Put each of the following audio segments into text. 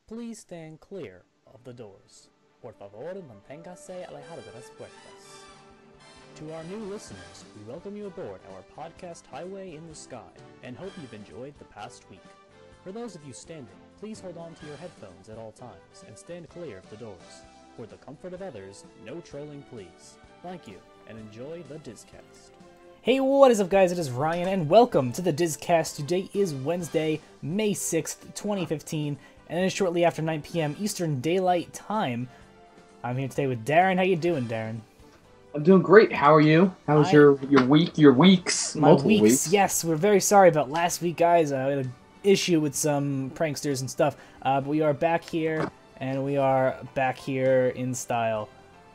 Please stand clear of the doors. Por favor, manténgase alejado de las puertas. To our new listeners, we welcome you aboard our podcast Highway in the Sky and hope you've enjoyed the past week. For those of you standing, please hold on to your headphones at all times and stand clear of the doors. For the comfort of others, no trolling please. Thank you, and enjoy the DisCast. Hey, what is up guys, it is Ryan, and welcome to the DisCast. Today is Wednesday, May 6th, 2015, and it is shortly after 9 p.m. Eastern Daylight Time. I'm here today with Darren. How you doing, Darren? I'm doing great. How are you? How was your week? Your weeks? My weeks. Yes, we're very sorry about last week, guys. I had an issue with some pranksters and stuff, but we are back here, and we are back here in style.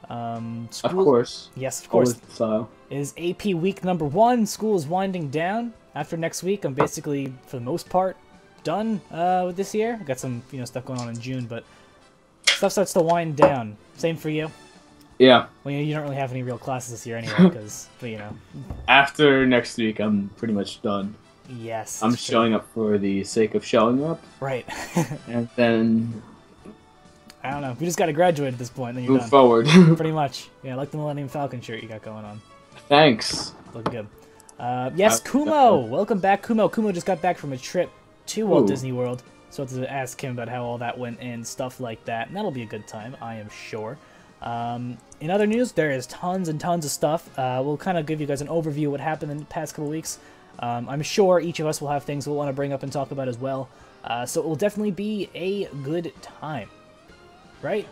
Of course. Yes, of course. Style. It is AP week number 1. School is winding down. After next week, I'm basically, for the most part, done with this year. I've got some, stuff going on in June, but stuff starts to wind down. Same for you? Yeah. Well, you don't really have any real classes this year anyway, because, After next week, I'm pretty much done. Yes. I'm showing up for the sake of showing up. Right. And then I don't know. We just got to graduate at this point, then you're move done. forward. Pretty much. Yeah, like the Millennium Falcon shirt you got going on. Thanks. Looking good. Yes, Kumo! Welcome back, Kumo. Kumo just got back from a trip to Walt Disney World, so I have to ask him about how all that went and stuff like that, and that'll be a good time, I am sure. In other news, there is tons and tons of stuff. We'll kind of give you guys an overview of what happened in the past couple weeks. I'm sure each of us will have things we'll want to bring up and talk about as well, so it will definitely be a good time. Right?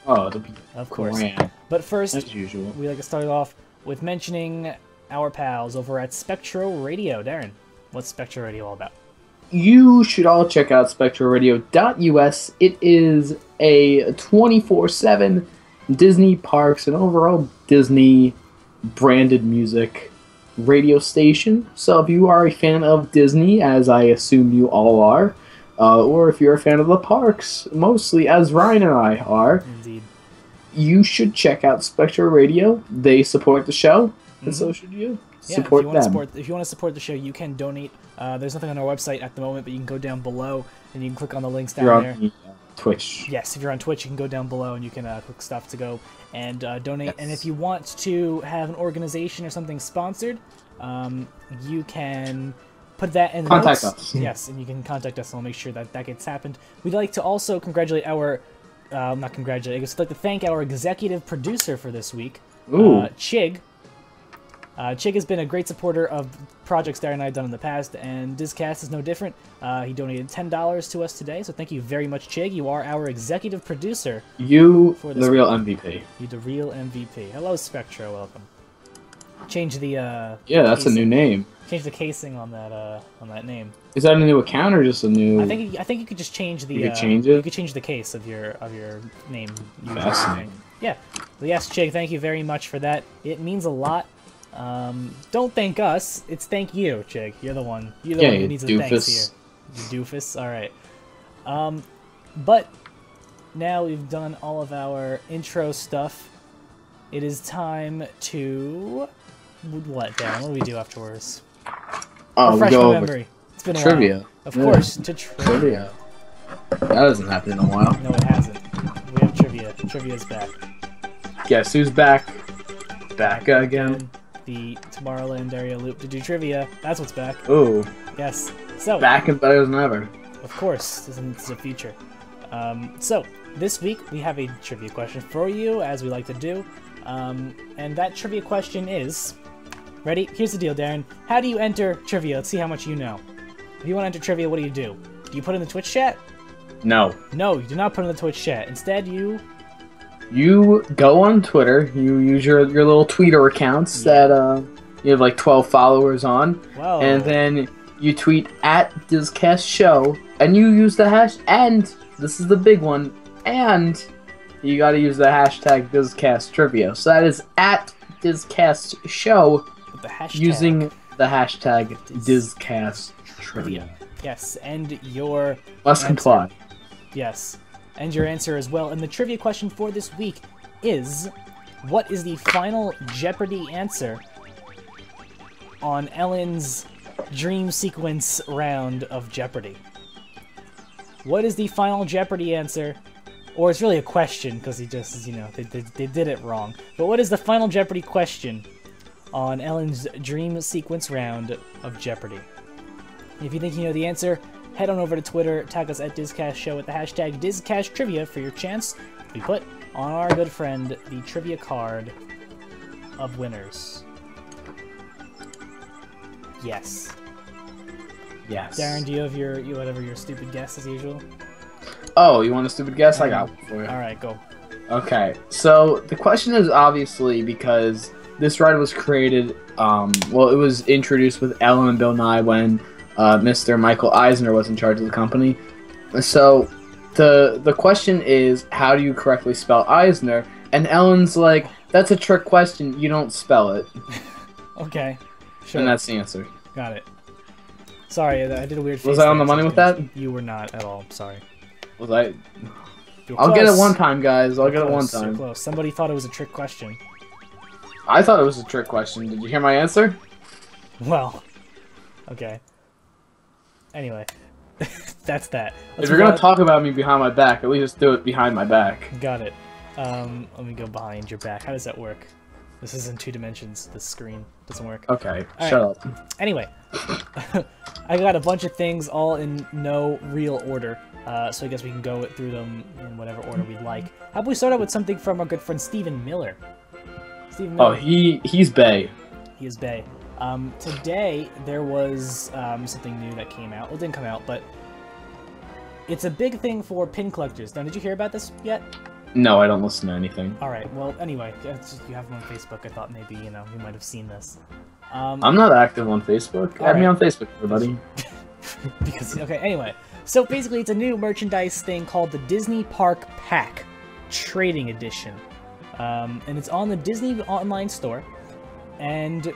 Oh, it'll be of course. grand. But first, as usual, we like to start off with mentioning our pals over at Spectra Radio. Darren, what's Spectra Radio all about? You should all check out SpectraRadio.us. It is a 24/7 Disney parks and overall Disney branded music radio station. So if you are a fan of Disney, as I assume you all are, or if you're a fan of the parks, mostly as Ryan and I are, indeed, you should check out Spectra Radio. They support the show, and so should you. Support them. If you want to support the show, you can donate. There's nothing on our website at the moment, but you can go down below and you can click on the links down there. The, Twitch. Yes, if you're on Twitch, you can go down below and you can click stuff to go and donate. Yes. And if you want to have an organization or something sponsored, you can put that in the Contact notes. us. Yes, and you can contact us and we'll make sure that that gets happened. We'd like to also congratulate our, not congratulate, I guess we'd like to thank our executive producer for this week, Chig. Chig has been a great supporter of projects Darren and I have done in the past, and DisCast is no different. He donated $10 to us today, so thank you very much, Chig. You are our executive producer. You, the real MVP. You, the real MVP. Hello, Spectra. Welcome. Change the yeah, that's casing. a new name. Change the casing on that name. Is that a new account or just a new? I think you could just change the. You could change it. You could change the case of your name. Fascinating. Yeah. Well, yes, Chig. Thank you very much for that. It means a lot. Don't thank us. It's thank you, Chig. You're the one. You're the one who needs the thanks here. You doofus. All right. But now we've done all of our intro stuff. It is time to what, Dan? What do we do afterwards? Refresh my memory. It's been a trivia. While. Of course, to trivia. That hasn't happened in a while. No, it hasn't. We have trivia. Trivia's back. Guess who's back? Back again. The Tomorrowland area loop to do trivia. That's what's back. Ooh. Yes. So back and better than ever. Of course, this is a feature. So this week we have a trivia question for you, as we like to do, and that trivia question is, ready? Here's the deal, Darren. How do you enter trivia? Let's see how much you know. If you want to enter trivia, what do? Do you put it in the Twitch chat? No. No, you do not put it in the Twitch chat. Instead, you go on Twitter. You use your little tweeter accounts that you have like 12 followers on, Whoa. And then you tweet at DisCast Show, and you use the hash. And this is the big one. And you got to use the hashtag DisCast Trivia. So that is at DisCast Show, using the hashtag DisCast Trivia. Yes, and your must comply. Yes. And your answer as well. And the trivia question for this week is, what is the final Jeopardy answer on Ellen's dream sequence round of Jeopardy? What is the final Jeopardy answer? Or it's really a question, because he just, you know, they did it wrong. But what is the final Jeopardy question on Ellen's Dream Sequence round of Jeopardy? If you think you know the answer, head on over to Twitter, tag us at DisCast Show with the hashtag DisCastTrivia for your chance to be put on our good friend, the trivia card of winners. Yes. Yes. Darren, do you have your stupid guess as usual? Oh, you want a stupid guess? I got one for you. Alright, go. Okay, so the question is obviously because this ride was created, well, it was introduced with Ellen and Bill Nye when Mr. Michael Eisner was in charge of the company. So the question is, how do you correctly spell Eisner? And Ellen's like, that's a trick question, you don't spell it. Okay, sure. And that's the answer. Got it. Sorry, I did a weird face. Was I on the money with that? You were not at all, sorry. Was I? I'll get it one time, guys. I'll get it one time. So close. Somebody thought it was a trick question. I thought it was a trick question. Did you hear my answer? Well, okay. Anyway, that's that. If you're gonna talk about me behind my back, at least do it behind my back. Got it. Let me go behind your back. How does that work? This is in 2 dimensions. This screen doesn't work. Okay, all shut right. up. Anyway, I got a bunch of things all in no real order, so I guess we can go through them in whatever order we'd like. How about we start out with something from our good friend Stephen Miller? Stephen Miller. Oh, he's Bay. He is Bay. Today there was something new that came out. Well, it didn't come out, but it's a big thing for pin collectors. Now, did you hear about this yet? No, I don't listen to anything. Alright, well, anyway, you have him on Facebook. I thought maybe, you know, you might have seen this. I'm not active on Facebook. Add me on Facebook, everybody. Because, okay, anyway. So basically, it's a new merchandise thing called the Disney Park Pack Trading Edition. And it's on the Disney online store. And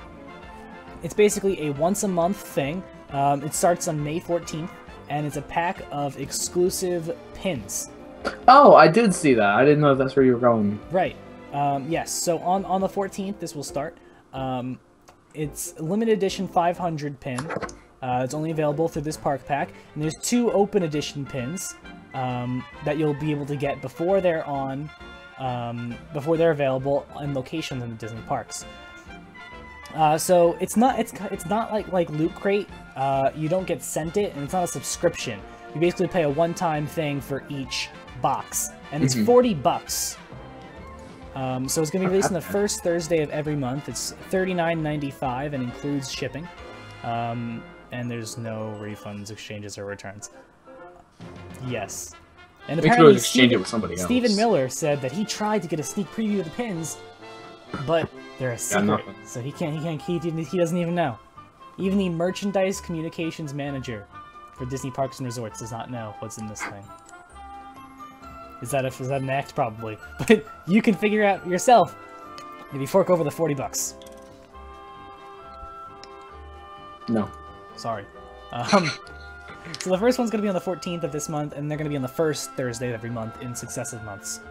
it's basically a once-a-month thing. It starts on May 14th, and it's a pack of exclusive pins. Oh, I did see that. I didn't know that's where you were going. Right. Yes, so on the 14th, this will start. It's limited edition 500 pin. It's only available through this park pack. And there's 2 open edition pins that you'll be able to get before they're before they're available in locations in the Disney parks. So it's not like Loot Crate. You don't get sent it, and it's not a subscription. You basically pay a one-time thing for each box, and it's $40. So it's going to be released on the first Thursday of every month. It's $39.95 and includes shipping. And there's no refunds, exchanges, or returns. Yes. And apparently exchange it with somebody else. Stephen Miller said that he tried to get a sneak preview of the pins, but they're a secret, so he doesn't even know. Even the merchandise communications manager for Disney Parks and Resorts does not know what's in this thing. Is that an act? Probably. But you can figure out yourself if you fork over the $40. No. Sorry. So the first one's going to be on the 14th of this month, and they're going to be on the first Thursday of every month in successive months.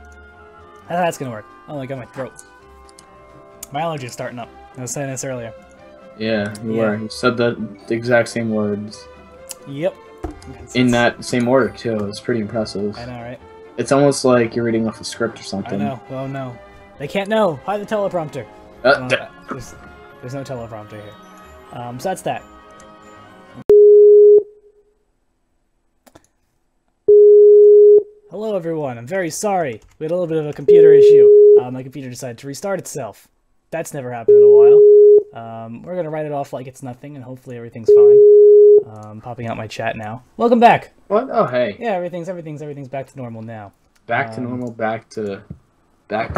How that's going to work? Oh my god, my throat. My allergy is starting up. I was saying this earlier. Yeah, you were. You said the exact same words. Yep. In that same order, too. It's pretty impressive. I know, right? It's almost like you're reading off a script or something. I know. Oh, no. They can't know. Hide the teleprompter. There's no teleprompter here. So that's that. Hello, everyone. I'm very sorry. We had a little bit of a computer issue. My computer decided to restart itself. That's never happened in a while. We're going to write it off like it's nothing, and hopefully everything's fine. Popping out my chat now. Welcome back. What? Oh, hey. Yeah, everything's back to normal now. Back to normal, back to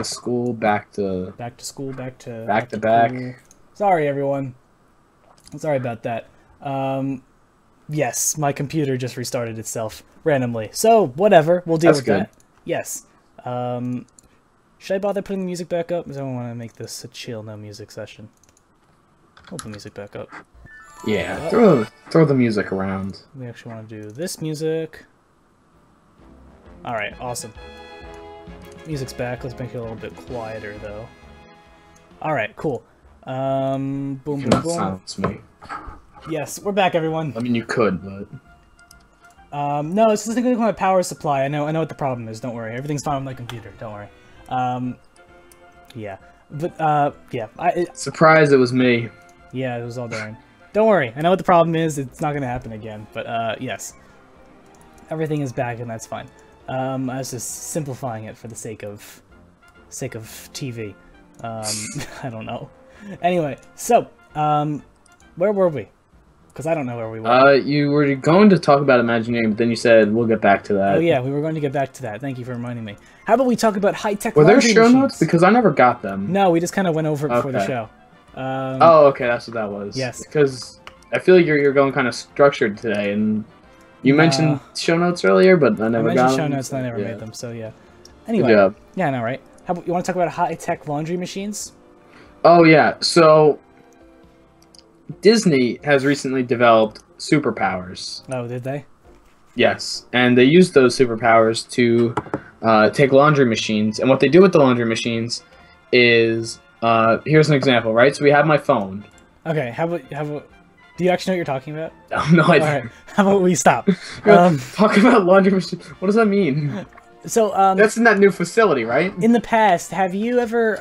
school, back to school, back to back. Sorry, everyone. I'm sorry about that. Yes, my computer just restarted itself randomly. So, whatever. We'll deal with that. Yes. Should I bother putting the music back up? Because I don't want to make this a chill, no music session. I'll put the music back up. Yeah, throw the music around. We actually want to do this music. Alright, awesome. Music's back. Let's make it a little bit quieter, though. Alright, cool. Boom, boom, boom. Silence me. Yes, we're back, everyone. I mean, you could, but... No, it's just like my power supply. I know what the problem is. Don't worry. Everything's fine with my computer. Don't worry. Yeah. But, yeah. Surprise, it was me. Yeah, it was all Darren. Don't worry. I know what the problem is. It's not going to happen again. But, yes. Everything is back, and that's fine. I was just simplifying it for the sake of TV. I don't know. Anyway, so, where were we? Because I don't know where we were. You were going to talk about Imagineering, but then you said we'll get back to that. Oh yeah, we were going to get back to that. Thank you for reminding me. How about we talk about high-tech Were there laundry show machines? notes? Because I never got them. No, we just kind of went over it before the show. Oh, okay, that's what that was. Yes. Because I feel like you're going kind of structured today, and you mentioned show notes earlier, but I never got them. I mentioned show notes, and I never made them, so yeah. Anyway, good job. Yeah, I know, right? How about, you want to talk about high-tech laundry machines? Oh, yeah. So, Disney has recently developed superpowers. Oh, did they? Yes, and they use those superpowers to take laundry machines, and what they do with the laundry machines is, here's an example, right? So we have my phone. Okay, how about, do you actually know what you're talking about? No, I don't. Alright, how about we stop? Talk about laundry machines. What does that mean? So, that's in that new facility, right? In the past, have you ever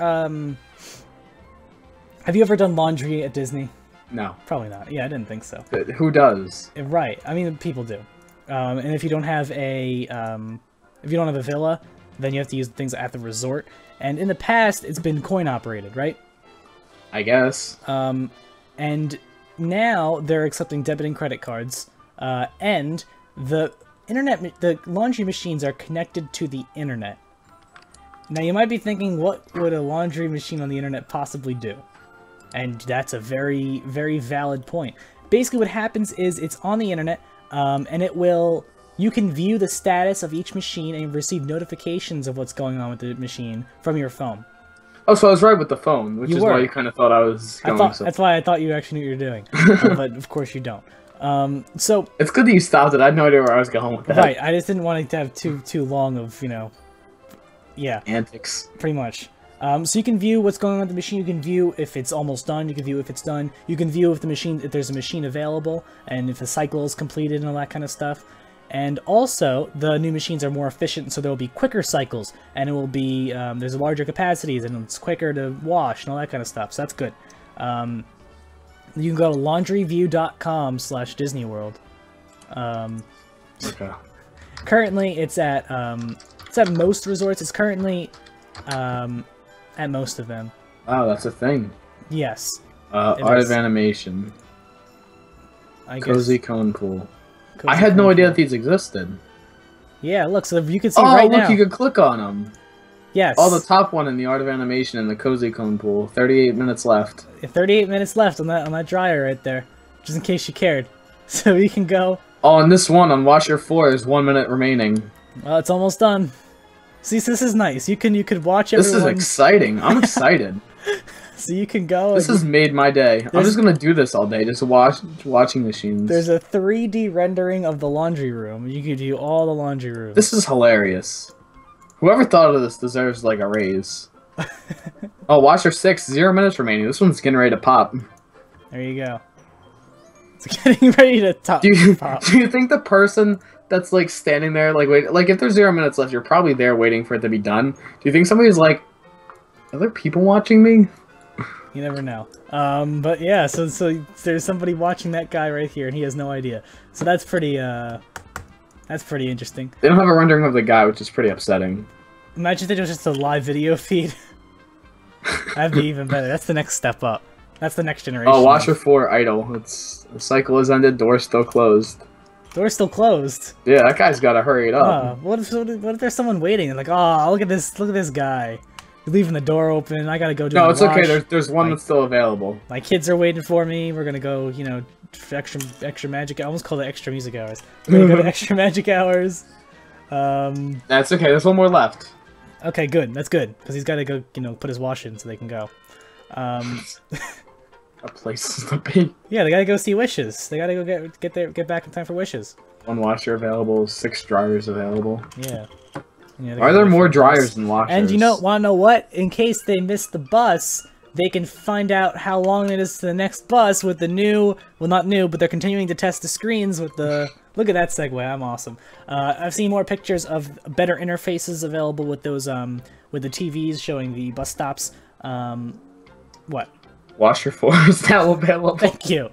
done laundry at Disney? No. Probably not. Yeah, I didn't think so. Who does? Right. I mean, people do. And if you don't have a villa, then you have to use things at the resort. And in the past, it's been coin operated, right? I guess. And now they're accepting debit and credit cards. And the laundry machines are connected to the internet. Now you might be thinking, what would a laundry machine on the internet possibly do? And that's a very, very valid point. Basically what happens is it's on the internet, and you can view the status of each machine and receive notifications of what's going on with the machine from your phone. Oh, so I was right with the phone, which is why you kind of thought I was going That's why I thought you actually knew what you were doing. But of course you don't. So it's good that you stopped it. I had no idea where I was going with that. Right, I just didn't want it to have too long of, antics. Pretty much. So you can view what's going on with the machine. You can view if it's almost done. You can view if it's done. You can view if there's a machine available, and if the cycle is completed and all that kind of stuff. And also, the new machines are more efficient, so there will be quicker cycles, and it will be there's larger capacities, and it's quicker to wash and all that kind of stuff. So that's good. You can go to laundryview.com/DisneyWorld. Okay. Currently, it's at most resorts. It's currently at most of them. Oh, that's a thing. Yes. Art of Animation. Cozy Cone Pool. I had no idea that these existed. Yeah, look, so you can see right now. Oh, look, you could click on them. Yes. Oh, the top one in the Art of Animation and the Cozy Cone Pool. 38 minutes left. 38 minutes left on that dryer right there, just in case you cared. So you can go. Oh, and this one on Wash Your Floor is 1 minute remaining. Well, it's almost done. See, so this is nice. You could watch everyone. This is exciting. I'm excited. So you can go. This has made my day. I'm just gonna do this all day, just watching machines. There's a 3D rendering of the laundry room. You can do all the laundry rooms. This is hilarious. Whoever thought of this deserves like a raise. Oh, Watcher 6, 0 minutes remaining. This one's getting ready to pop. There you go. It's getting ready to pop. Do you think the person that's like standing there, like wait, like if there's 0 minutes left, you're probably there waiting for it to be done? Do you think somebody's like, are there people watching me? You never know. But yeah, so there's somebody watching that guy right here, and he has no idea. So that's pretty interesting. They don't have a rendering of the guy, which is pretty upsetting. Imagine if it was just a live video feed. That'd be even better. That's the next step up. That's the next generation. Oh, Watcher 4 idle. The cycle is ended. Door still closed. Door's still closed. Yeah, that guy's got to hurry it up. What if there's someone waiting and like, oh, look at this guy. You're leaving the door open. I gotta go do. No, it's wash. okay. There's one that's still available. My kids are waiting for me. We're gonna go. Extra magic. I almost call it extra music hours. We're gonna go to extra magic hours. That's okay. There's one more left. Okay, good. That's good because he's got to go. Put his wash in so they can go. A place to be. Yeah, they gotta go see Wishes. They gotta go get back in time for Wishes. One washer available. 6 dryers available. Yeah. Are there more dryers than washers? And want to know what? In case they miss the bus, they can find out how long it is to the next bus with the new, well not new, but they're continuing to test the screens with the Look at that segue. I'm awesome. I've seen more pictures of better interfaces available with those with the TVs showing the bus stops. What? Washer 4 is now available. Thank you.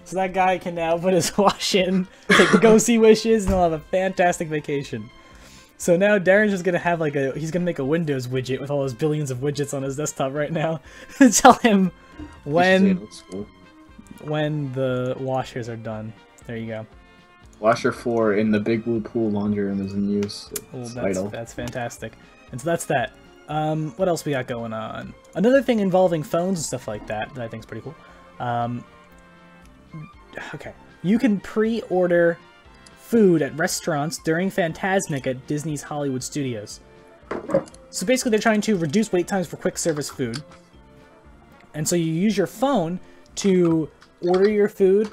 So that guy can now put his wash in, go see Wishes, and he'll have a fantastic vacation. So now Darren's just gonna have he's gonna make a Windows widget with all those billions of widgets on his desktop right now to tell him when the washers are done. There you go. Washer 4 in the Big Blue Pool laundry room is in use. That's fantastic. And so that's that. What else we got going on? Another thing involving phones and stuff like that I think is pretty cool. Okay, you can pre-order food at restaurants during Fantasmic at Disney's Hollywood Studios. So basically they're trying to reduce wait times for quick service food. And so you use your phone to order your food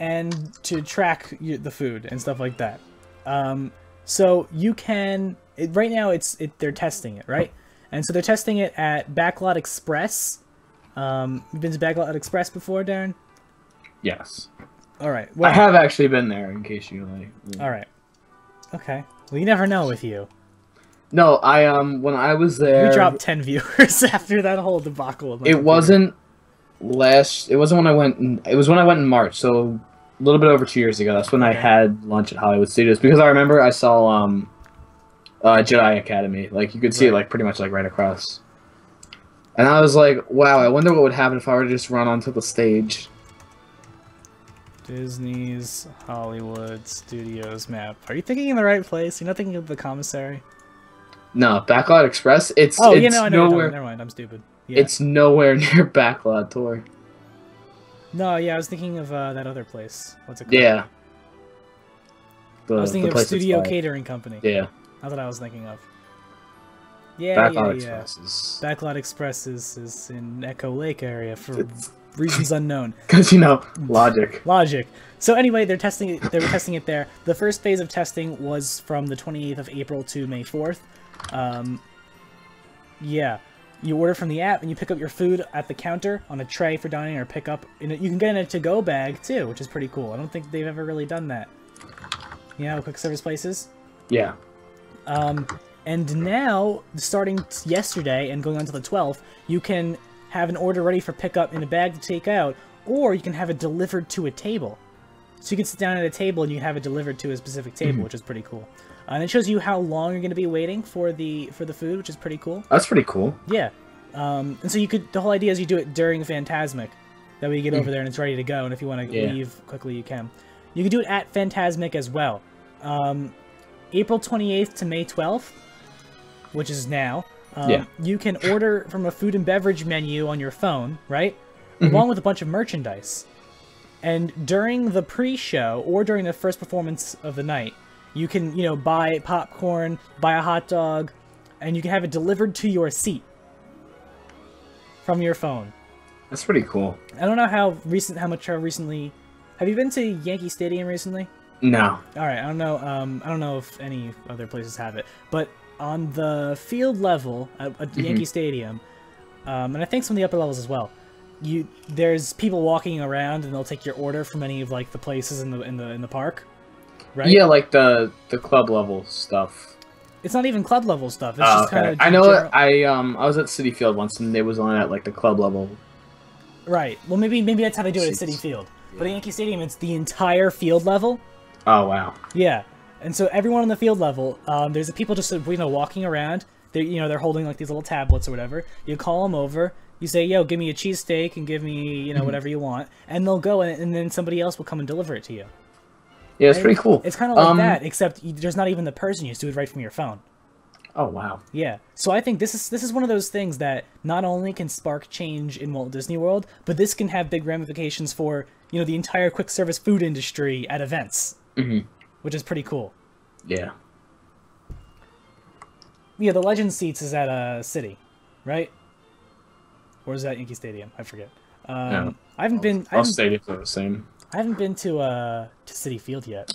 and to track the food and stuff like that. So you can... right now they're testing it, right? And so they're testing it at Backlot Express. You've been to Backlot Express before, Darren? Yes. All right. Well, I have actually been there, in case you like. All right. Okay. Well, you never know with you. No, when I was there, we dropped 10 viewers after that whole debacle. It wasn't when I went. It was when I went in March, so a little bit over 2 years ago. That's when I had lunch at Hollywood Studios, because I remember I saw Jedi Academy. Like you could see it pretty much right across. And I was like, wow, I wonder what would happen if I were to just run onto the stage. Disney's Hollywood Studios map. Are you thinking in the right place? You're not thinking of the commissary? No, Backlot Express. It's I nowhere. know. Never mind. I'm stupid. Yeah. It's nowhere near Backlot Tour. No, yeah, I was thinking of that other place. What's it called? Yeah. I was thinking of Studio Catering Company. Yeah. That's what I was thinking of. Yeah, Backlot Express is... Backlot Express is in Echo Lake area for reasons unknown. Because, logic. Logic. So anyway, they're testing it. They were testing it there. The first phase of testing was from the 28th of April to May 4th. Yeah. You order from the app and you pick up your food at the counter on a tray for dining or pick up. You can get in a to-go bag too, which is pretty cool. I don't think they've ever really done that. Quick service places? Yeah. And now, starting yesterday and going on to the 12th, you can have an order ready for pickup in a bag to take out, or you can have it delivered to a table. So you can sit down at a table and you can have it delivered to a specific table, which is pretty cool. And it shows you how long you're going to be waiting for the food, which is pretty cool. That's pretty cool. Yeah. And so the whole idea is you do it during Fantasmic. That way you get over there and it's ready to go, and if you want to leave quickly, you can. You can do it at Fantasmic as well. April 28th to May 12th, which is now, you can order from a food and beverage menu on your phone, right? Along with a bunch of merchandise. And during the pre-show, or during the first performance of the night, you can, buy popcorn, buy a hot dog, and you can have it delivered to your seat from your phone. That's pretty cool. I don't know how recently... Have you been to Yankee Stadium recently? No. Alright, I don't know if any other places have it, but on the field level at Yankee Stadium, and I think some of the upper levels as well, there's people walking around and they'll take your order from any of the places in the park, right? Yeah, like the club level stuff. It's not even club level stuff. It's just kind of I know it. I was at Citi Field once and it was on at the club level. Right. Well, maybe that's how they do it at Citi Field. But at Yankee Stadium, it's the entire field level. Oh wow. Yeah. And so everyone on the field level, there's the people just walking around. They're holding these little tablets or whatever. You call them over. You say, "Yo, give me a cheesesteak and give me whatever you want," and they'll go and then somebody else will come and deliver it to you. Yeah, it's pretty cool. It's kind of like that, except there's not even the person. You just do it right from your phone. Oh wow. Yeah. So I think this is one of those things that not only can spark change in Walt Disney World, but this can have big ramifications for the entire quick service food industry at events. Which is pretty cool. Yeah. Yeah, the Legend Seats is at City, right? Or is that Yankee Stadium? I forget. No. I haven't been. All stadiums are the same. I haven't been to Citi Field yet.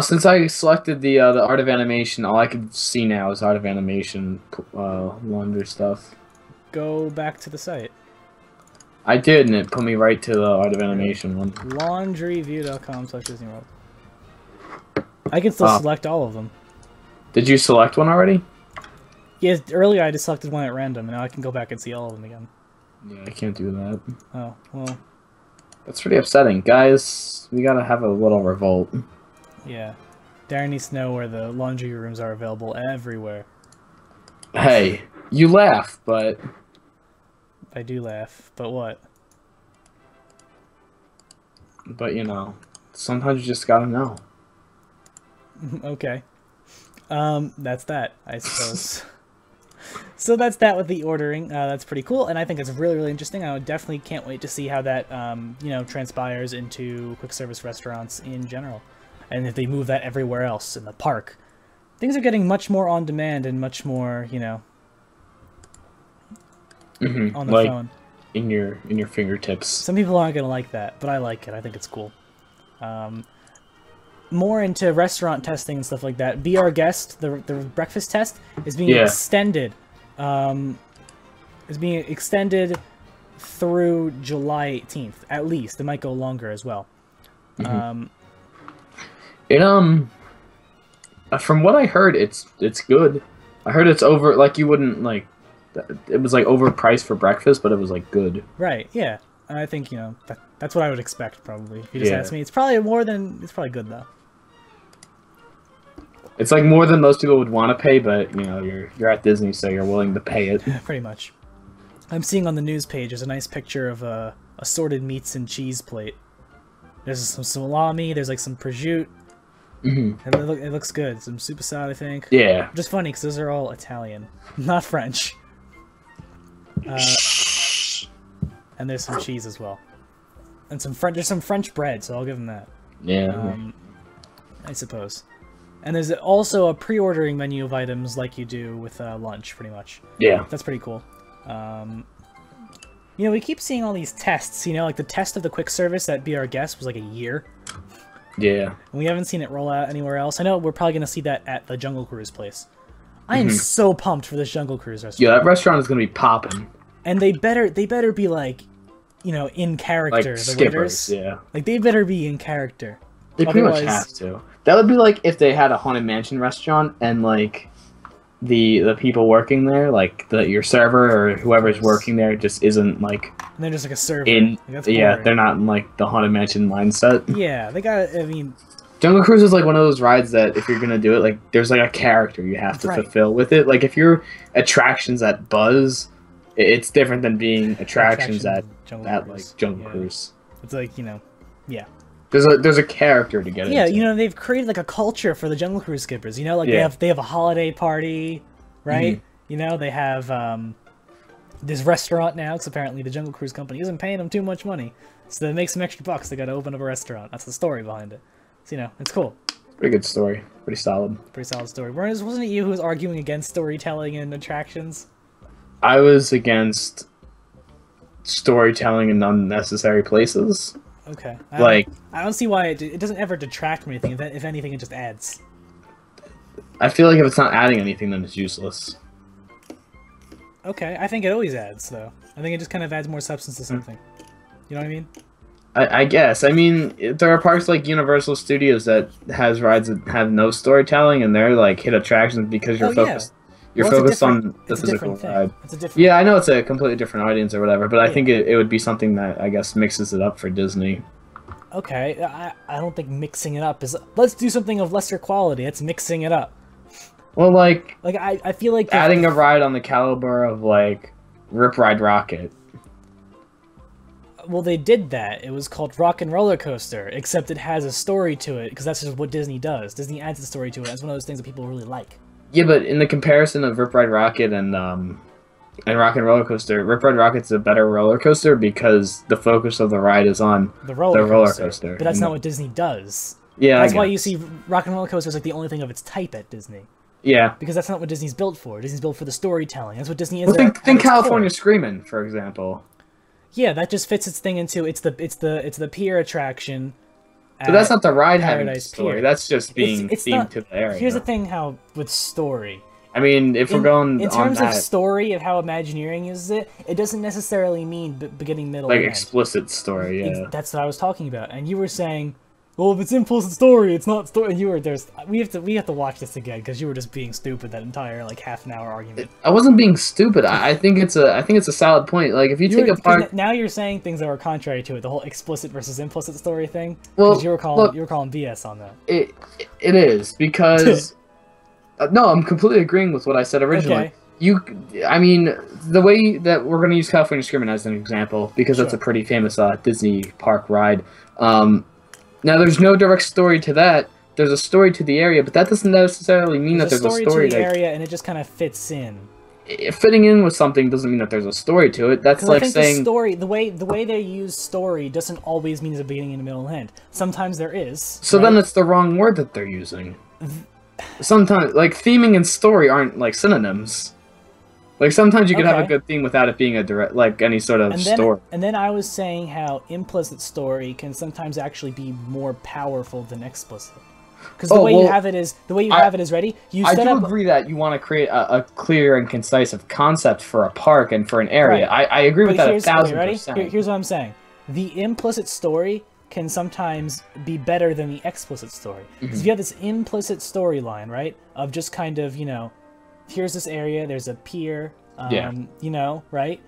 Since I selected the Art of Animation, all I can see now is Art of Animation laundry stuff. Go back to the site. I did, and it put me right to the Art of Animation one. Laundryview.com/DisneyWorld. I can still select all of them. Did you select one already? Yeah, earlier I just selected one at random, and now I can go back and see all of them again. Yeah, I can't do that. Oh, well. That's pretty upsetting. Guys, we gotta have a little revolt. Yeah. Darren needs to know where the laundry rooms are available everywhere. Hey, you laugh, but... I do laugh, but what? But, you know, sometimes you just gotta know. Okay. That's that, I suppose. So that's that with the ordering. That's pretty cool, and I think it's really, really interesting. I definitely can't wait to see how that, you know, transpires into quick service restaurants in general. And if they move that everywhere else in the park. Things are getting much more on demand and much more, you know, on the phone. In your fingertips. Some people aren't going to like that, but I like it. I think it's cool. More into restaurant testing and stuff like that. Be Our Guest, the breakfast test, is being extended. Is being extended through July 18th, at least. It might go longer as well. From what I heard, it's good. I heard it's over, like, you wouldn't, like, it was, like, overpriced for breakfast, but it was, like, good. Right, yeah. I think, you know, that's what I would expect, probably. If you just ask me, it's probably it's probably good, though. It's, like, more than most people would want to pay, but, you know, you're at Disney, so you're willing to pay it. Pretty much. I'm seeing on the news page, there's a nice picture of a assorted meats and cheese plate. There's some salami, there's, like, some prosciutto. And it looks good. Some soup salad, I think. Yeah. Just funny, because those are all Italian, not French. And there's some cheese as well. And there's some French bread, so I'll give them that. Yeah. I suppose. And there's also a pre-ordering menu of items like you do with lunch, pretty much. Yeah. That's pretty cool. You know, we keep seeing all these tests, you know, like the test of the quick service at Be Our Guest was like a year. Yeah. And we haven't seen it roll out anywhere else. I know we're probably going to see that at the Jungle Cruise place. I am so pumped for this Jungle Cruise restaurant. Yeah, that restaurant is going to be popping. And they better be like, you know, in character. Like the skippers, waiters. yeah. Like they better be in character. They pretty much have to. That would be like if they had a Haunted Mansion restaurant and like the people working there, like your server or whoever's working there, just isn't like. And they're just like a server. They're not in like the Haunted Mansion mindset. Yeah, they got. I mean, Jungle Cruise is like one of those rides that if you're gonna do it, like there's like a character you have to fulfill with it. Like if you're attractions at Buzz, it's different than being attractions at Jungle Cruise. It's like, you know, yeah. There's a character to get into. Yeah, you know, they've created like a culture for the Jungle Cruise skippers. You know, like they have a holiday party, right? You know, they have this restaurant now, because apparently the Jungle Cruise company isn't paying them too much money. So to make some extra bucks, they got to open up a restaurant. That's the story behind it. So, you know, it's cool. Pretty good story. Pretty solid. Pretty solid story. Wasn't it you who was arguing against storytelling and attractions? I was against storytelling in unnecessary places. Okay. I don't see why it doesn't ever detract from anything. If anything, it just adds. I feel like if it's not adding anything, then it's useless. Okay, I think it always adds, though. I think it just kind of adds more substance to something. You know what I mean? I guess. I mean, there are parks like Universal Studios that has rides that have no storytelling, and they're like hit attractions because you're focused. You're focused on the physical ride. Yeah, I know it's a completely different audience or whatever, but I think it would be something that, I guess, mixes it up for Disney. Okay, I don't think mixing it up is... Let's do something of lesser quality. It's mixing it up. Well, like I feel like... Adding a ride on the caliber of, like, Rip Ride Rocket. Well, they did that. It was called Rock and Roller Coaster, except it has a story to it, because that's just what Disney does. Disney adds a story to it. It's one of those things that people really like. Yeah, but in the comparison of Rip Ride Rocket and Rock and Roller Coaster, Rip Ride Rocket's a better roller coaster because the focus of the ride is on the roller coaster. But that's not what Disney does. Yeah, that's why you see Rock and Roller Coaster is like the only thing of its type at Disney. Yeah, because that's not what Disney's built for. Disney's built for the storytelling. That's what Disney is. Well, think California Screamin', for example. Yeah, that just fits its thing into it's the pier attraction. But that's not the ride having a story. Pier. That's just being themed to the area. Here's the thing: with story. I mean, if we're going in terms of story of how Imagineering uses it, it doesn't necessarily mean beginning, middle, like and explicit story. Yeah, that's what I was talking about. And you were saying, well, if it's implicit story, it's not story. And you were we have to watch this again because you were just being stupid that entire like half an hour argument. I wasn't being stupid. I think it's a solid point. Like if you take apart, now you're saying things that were contrary to it, the whole explicit versus implicit story thing. Well, you were calling BS on that. It is because no, I'm completely agreeing with what I said originally. Okay. I mean, the way that we're going to use California Screamin' as an example, because that's a pretty famous Disney park ride. Now, there's no direct story to that. There's a story to the area, but that doesn't necessarily mean that there's a story to the area, and it just kind of fits in. Fitting in with something doesn't mean that there's a story to it. That's like saying the way they use story doesn't always mean there's a beginning and a middle and end. Sometimes there is. So then it's the wrong word that they're using. Sometimes, like, theming and story aren't like synonyms. Like, sometimes you can have a good theme without it being a direct, like, any sort of story. And then I was saying how implicit story can sometimes actually be more powerful than explicit. Because the way you have it is ready. I do agree that you want to create a clear and concise concept for a park and for an area. Right. I agree with that 1,000%. Here's what I'm saying. The implicit story can sometimes be better than the explicit story. Because if you have this implicit storyline, right, of just kind of, here's this area, there's a pier, right?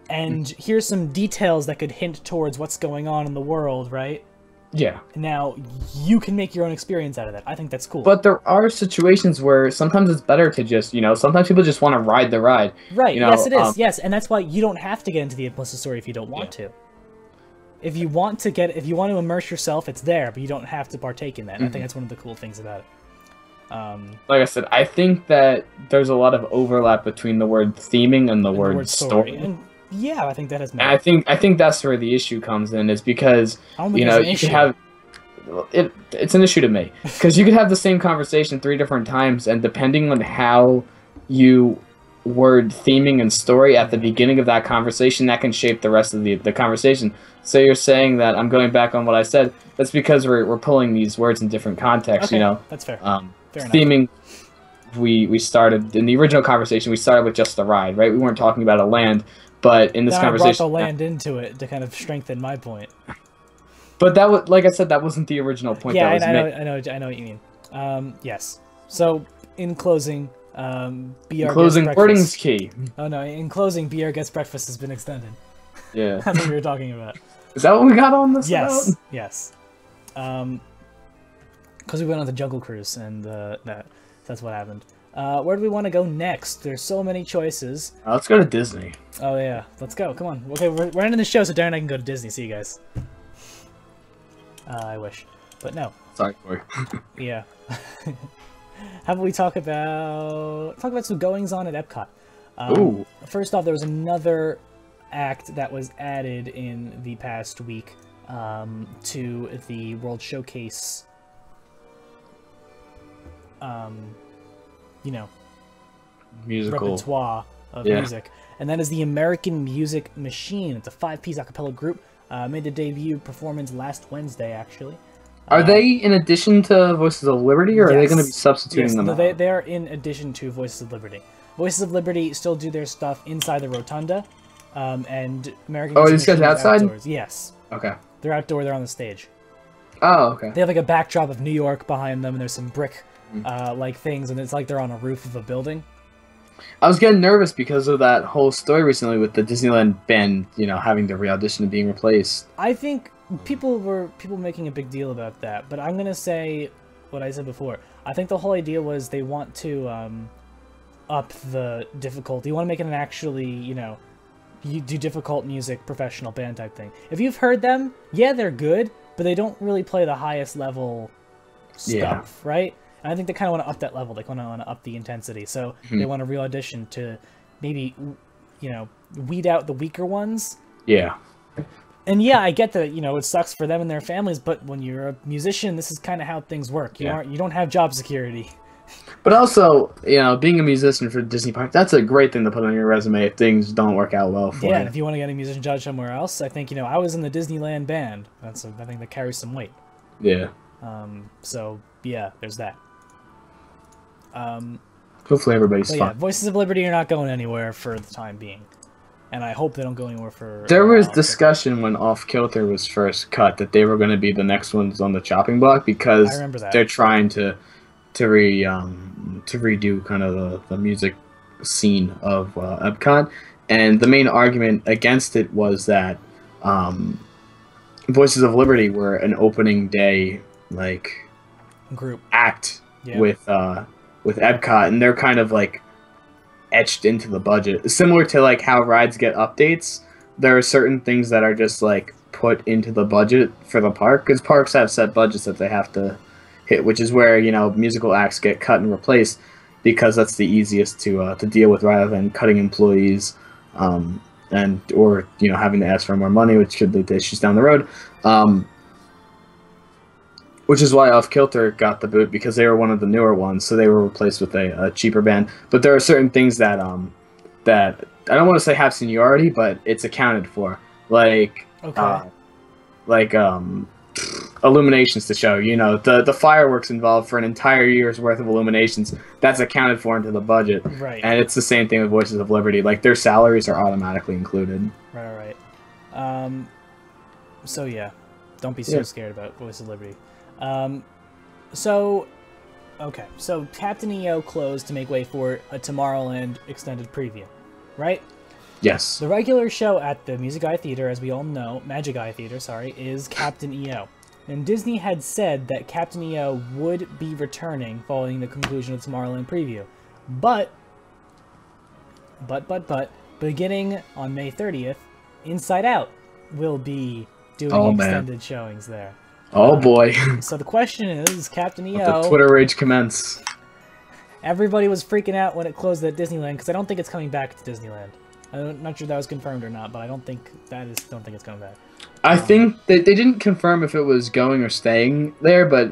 And here's some details that could hint towards what's going on in the world, right? Yeah. Now, you can make your own experience out of that. I think that's cool. But there are situations where sometimes it's better to just, sometimes people just want to ride the ride. Right, yes it is, yes. And that's why you don't have to get into the implicit story if you don't want to. If you want to immerse yourself, it's there, but you don't have to partake in that. I think that's one of the cool things about it. Like I said, I think that there's a lot of overlap between the word theming and the word story. And yeah, I think that has. I think that's where the issue comes in, is because you can have it's an issue to me because you could have the same conversation 3 different times, and depending on how you word theming and story at the beginning of that conversation, that can shape the rest of the conversation. So you're saying that I'm going back on what I said. That's because we're pulling these words in different contexts. Okay, that's fair. Fair theming. We started in the original conversation. We started with just the ride, right? We weren't talking about a land, but in this conversation, I brought the land into it to kind of strengthen my point. But that was, like I said, that wasn't the original point. Yeah, I know what you mean. Yes. So in closing, BR closing wording's key. Oh no! In closing, BR Gets Breakfast has been extended. Yeah. That's what we were talking about. Is that what we got on this? Yes. About? Yes. Because we went on the Jungle Cruise, and that's what happened. Where do we want to go next? There's so many choices. Let's go to Disney. Oh yeah, let's go. Come on. Okay, we're ending the show, so Darren and I can go to Disney. See you guys. I wish, but no. Sorry, Corey. Yeah. How about we talk about some goings on at Epcot? Ooh. First off, there was another act that was added in the past week to the World Showcase. Musical repertoire of music, and that is the American Music Machine. It's a 5-piece a cappella group. Made a debut performance last Wednesday, actually. Are they in addition to Voices of Liberty, or are they going to be substituting them? No, they are in addition to Voices of Liberty. Voices of Liberty still do their stuff inside the rotunda, and American Music these guys outside? Outdoors. Yes. Okay. They're outdoor. They're on the stage. Oh, okay. They have like a backdrop of New York behind them, and there's some brick like things, and it's like they're on a roof of a building. I was getting nervous because of that whole story recently with the Disneyland band, having to re-audition and being replaced. I think people making a big deal about that, but I'm gonna say what I said before. I think the whole idea was they want to up the difficulty. You want to make it an actually, you do difficult music, professional band type thing. If you've heard them, yeah, they're good, but they don't really play the highest level stuff, right? And I think they kind of want to up that level. They kind of want to up the intensity. So they want to re-audition to maybe, weed out the weaker ones. Yeah. And yeah, I get that, it sucks for them and their families, but when you're a musician, this is kind of how things work. You don't have job security. But also, being a musician for Disney Park, that's a great thing to put on your resume if things don't work out well for you. Yeah, and if you want to get a musician job somewhere else, I think, I was in the Disneyland band. I think that carries some weight. Yeah. So, yeah, there's that. Hopefully everybody's fine. Yeah, Voices of Liberty are not going anywhere for the time being. and I hope they don't go anywhere for. There was discussion when Off Kilter was first cut that they were going to be the next ones on the chopping block because I remember that. they're trying to redo kind of the music scene of Epcot, and the main argument against it was that Voices of Liberty were an opening day group act with Epcot, and they're kind of like etched into the budget, similar to like how rides get updates. There are certain things that are just like put into the budget for the park because parks have set budgets that they have to hit, which is where musical acts get cut and replaced because that's the easiest to deal with rather than cutting employees or having to ask for more money, which could lead to issues down the road. Which is why Off Kilter got the boot, because they were one of the newer ones, so they were replaced with a cheaper band. But there are certain things that that I don't want to say have seniority, but it's accounted for, like illuminations to show. The fireworks involved for an entire year's worth of illuminations. That's accounted for into the budget, right? And it's the same thing with Voices of Liberty. Like their salaries are automatically included. Right. So yeah, don't be so scared about Voices of Liberty. So Captain EO closed to make way for a Tomorrowland extended preview, right? Yes. The regular show at the Music Eye Theater, as we all know, Magic Eye Theater, is Captain EO. And Disney had said that Captain EO would be returning following the conclusion of the Tomorrowland preview. But, beginning on May 30th, Inside Out will be doing extended showings there. Oh boy. So the question is, Captain EO... Let the Twitter rage commence. Everybody was freaking out when it closed at Disneyland, because I don't think it's coming back to Disneyland. I'm not sure that was confirmed or not, but I don't think it's coming back. I think they didn't confirm if it was going or staying there, but,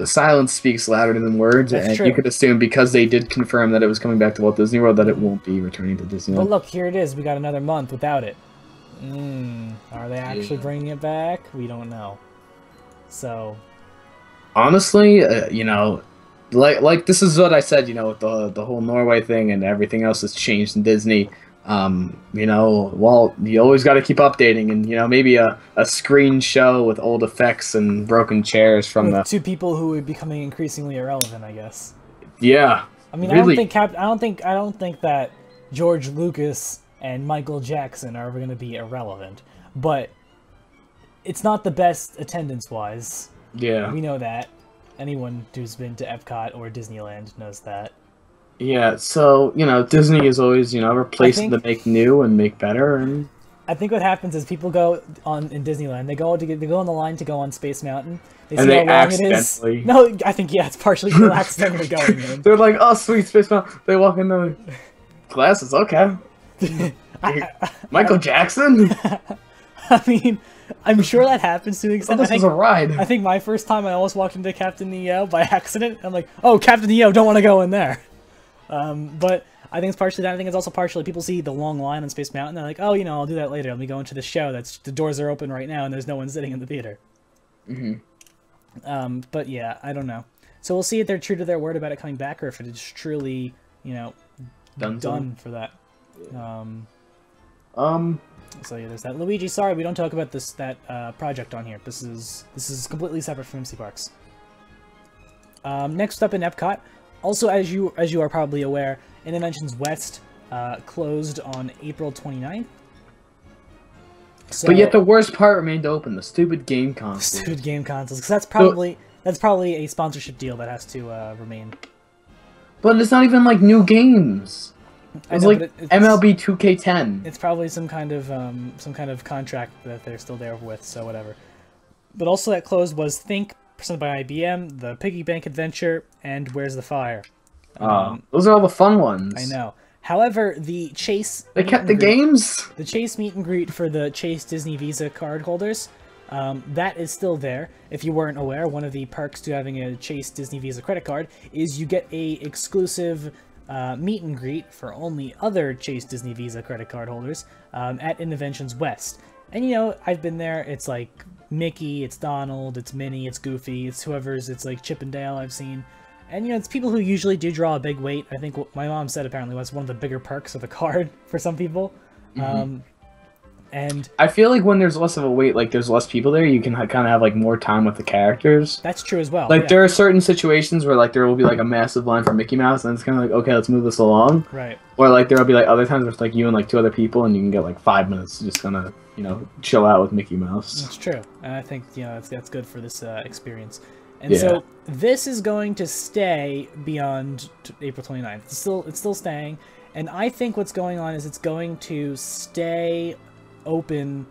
silence speaks louder than words, and you could assume because they did confirm that it was coming back to Walt Disney World that it won't be returning to Disneyland. But look, here it is. We got another month without it. Are they actually bringing it back? We don't know. So, honestly, like this is what I said, with the whole Norway thing and everything else that's changed in Disney. Well, you always got to keep updating, and maybe a screen show with old effects and broken chairs from the two people who are becoming increasingly irrelevant, I guess. Yeah. I mean, really? I don't think that George Lucas and Michael Jackson are going to be irrelevant, but it's not the best attendance-wise. Yeah. We know that. Anyone who's been to Epcot or Disneyland knows that. Yeah, so, Disney is always, replacing to make new and make better. And I think what happens is people go in Disneyland, they go on the line to go on Space Mountain. They see how long it is. No, I think, it's partially people accidentally going in. They're like, oh, sweet, Space Mountain. They walk in the glasses, okay. Michael Jackson? I mean, I'm sure that happens to an extent. This was a ride. I think my first time I almost walked into Captain EO by accident. I'm like, oh, Captain EO, don't want to go in there. But I think it's partially that. I think it's also partially people see the long line on Space Mountain. They're like, oh, I'll do that later. Let me go into the show. The doors are open right now and there's no one sitting in the theater. Mm-hmm. But yeah, I don't know. So we'll see if they're true to their word about it coming back or if it is truly, done for that. So yeah, there's that. Luigi, sorry we don't talk about that project on here. This is completely separate from MC Parks. Next up in Epcot, also as you are probably aware, Innoventions West closed on April 29th. So, but yet the worst part remained open: the stupid game consoles. Stupid game consoles, because that's probably a sponsorship deal that has to remain. But it's not even like new games. It's like MLB 2K10. It's probably some kind of contract that they're still there with, so whatever. But also that closed was Think, presented by IBM, the Piggy Bank Adventure, and Where's the Fire. Those are all the fun ones. I know. However, the Chase... They kept the games? The Chase meet and greet for the Chase Disney Visa card holders, that is still there. If you weren't aware, one of the perks to having a Chase Disney Visa credit card is you get a exclusive... meet and greet for only other Chase Disney Visa credit card holders at Innoventions West. And I've been there. It's like Mickey, it's Donald, it's Minnie, it's Goofy, it's it's like Chip and Dale I've seen. And it's people who usually do draw a big weight. I think what my mom said apparently was one of the bigger perks of the card for some people. And I feel like when there's less of a wait, like there's less people there, you can kind of have like more time with the characters. that's true as well. Like yeah. there are certain situations where like there will be like a massive line for Mickey Mouse, and it's kind of like, okay, let's move this along. Right. Or like there will be like other times where it's like you and like 2 other people, and you can get like 5 minutes to just kind of chill out with Mickey Mouse. That's true, and I think that's good for this experience. And so this is going to stay beyond April 29th. It's still staying, and I think what's going on is it's going to stay open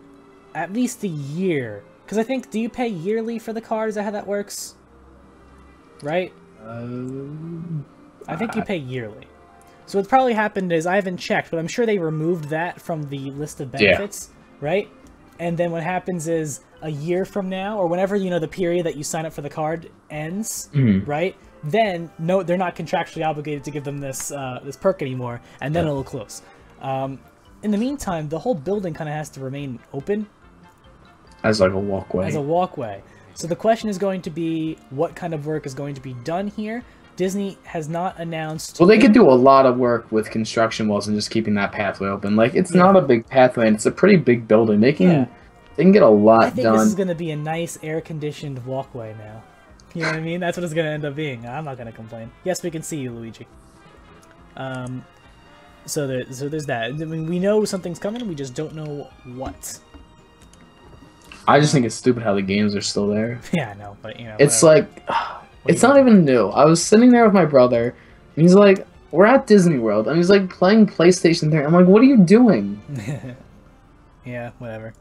at least a year. Because I think, do you pay yearly for the card? Is that how that works? Right? I think you pay yearly. So what's probably happened is, I haven't checked, but I'm sure they removed that from the list of benefits, right? And then what happens is, a year from now, or whenever, the period that you sign up for the card ends, right? Then, no, they're not contractually obligated to give them this this perk anymore, and then it'll close. In the meantime, the whole building kind of has to remain open. As like a walkway. As a walkway. So the question is going to be, what kind of work is going to be done here? Disney has not announced... Well, they could do a lot of work with construction walls and just keeping that pathway open. Like, it's not a big pathway, and it's a pretty big building. They can get a lot done. I think this is going to be a nice, air-conditioned walkway now. You know what I mean? That's what it's going to end up being. I'm not going to complain. Yes, we can see you, Luigi. So there's that. I mean, we know something's coming, we just don't know what. I just think it's stupid how the games are still there. Yeah, I know, but it's like, it's not even new. I was sitting there with my brother, and he's like, "We're at Disney World," and he's like playing PlayStation 3. I'm like, "What are you doing?" Yeah, whatever.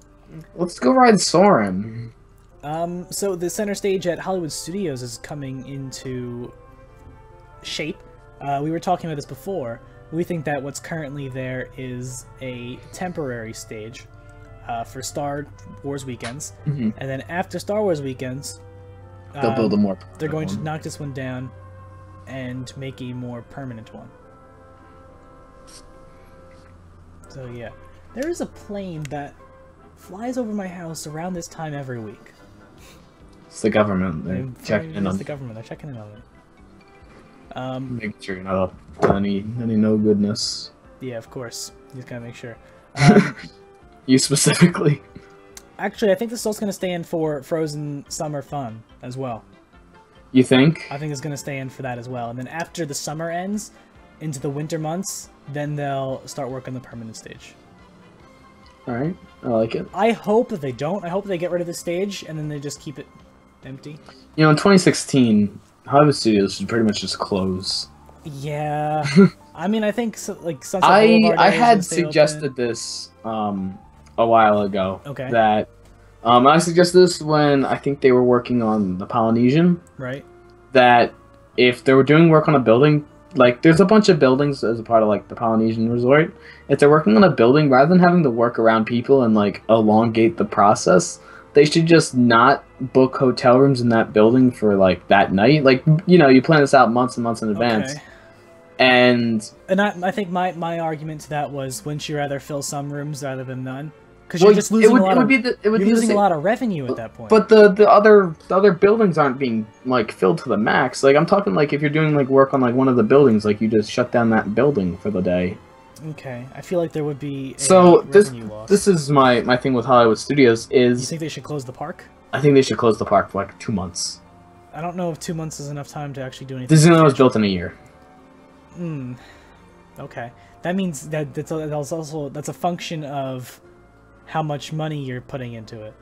Let's go ride Soarin'. So the center stage at Hollywood Studios is coming into shape. We were talking about this before. We think that what's currently there is a temporary stage for Star Wars weekends, and then after Star Wars weekends, they'll build a more. They're going to knock this one down and make a more permanent one. So yeah, there is a plane that flies over my house around this time every week. It's the government. They're checking in on the government. They're checking in on it. Making sure you're not up to any no goodness. Yeah, of course. You just gotta make sure. You specifically. Actually, I think this is also gonna stay in for Frozen Summer Fun as well. You think? I think it's gonna stay in for that as well. And then after the summer ends, into the winter months, then they'll start working the permanent stage. Alright, I like it. I hope that they don't. I hope they get rid of the stage and then they just keep it empty. In 2016, Hollywood Studios should pretty much just close. Yeah. I mean, I think Sunset Boulevard I had suggested this a while ago. Okay. That I suggested this when I think they were working on the Polynesian. Right. That if they were doing work on a building, like there's a bunch of buildings as a part of like the Polynesian resort. If they're working on a building, rather than having to work around people and like elongate the process, they should just not book hotel rooms in that building for like that night. Like, you plan this out months and months in advance. Okay. And I think my argument to that was, wouldn't you rather fill some rooms rather than none? Because you're just losing a lot of revenue at that point. But the other buildings aren't being like filled to the max. Like I'm talking like if you're doing like work on like one of the buildings, like you just shut down that building for the day. Okay, I feel like there would be revenue loss. This is my thing with Hollywood Studios is... You think they should close the park? I think they should close the park for like 2 months. I don't know if 2 months is enough time to actually do anything. Disneyland was built in a year. Okay. That means that's a function of how much money you're putting into it.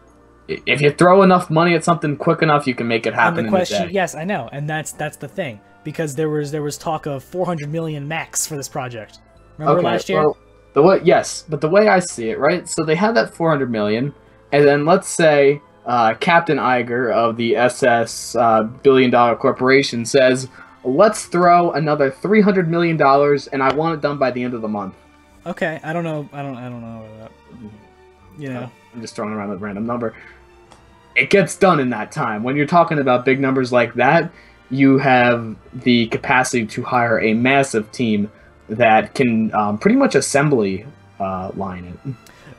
If you throw enough money at something quick enough, you can make it happen. And the question, yes, I know, and that's the thing, because there was talk of 400 million max for this project. Remember last year? Well, but the way I see it, right? So they had that 400 million, and then let's say Captain Iger of the SS billion-dollar corporation says, "Let's throw another $300 million, and I want it done by the end of the month." Okay, I don't know. I don't know about that. I'm just throwing around a random number. It gets done in that time. When you're talking about big numbers like that, you have the capacity to hire a massive team that can pretty much assembly line it.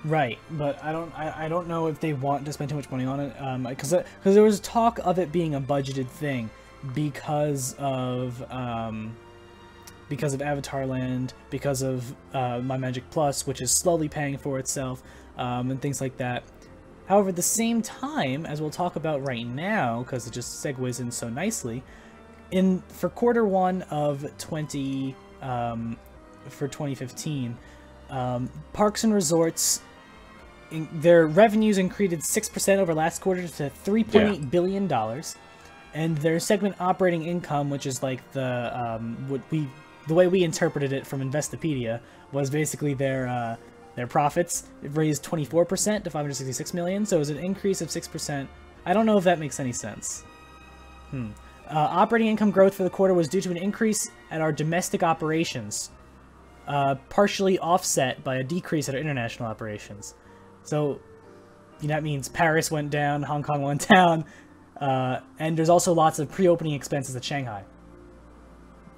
Right, but I don't know if they want to spend too much money on it, because there was talk of it being a budgeted thing because of because of Avatar Land, because of My Magic Plus, which is slowly paying for itself, and things like that. However, at the same time, as we'll talk about right now, because it just segues in so nicely, for quarter one of 2015, Parks and Resorts, their revenues increased 6% over last quarter to $3.8 billion, and their segment operating income, which is like the way we interpreted it from Investopedia, was basically their profits. It raised 24% to $566 million, so it was an increase of 6%. I don't know if that makes any sense. Operating income growth for the quarter was due to an increase at our domestic operations, partially offset by a decrease at our international operations. So, that means Paris went down, Hong Kong went down, and there's also lots of pre-opening expenses at Shanghai.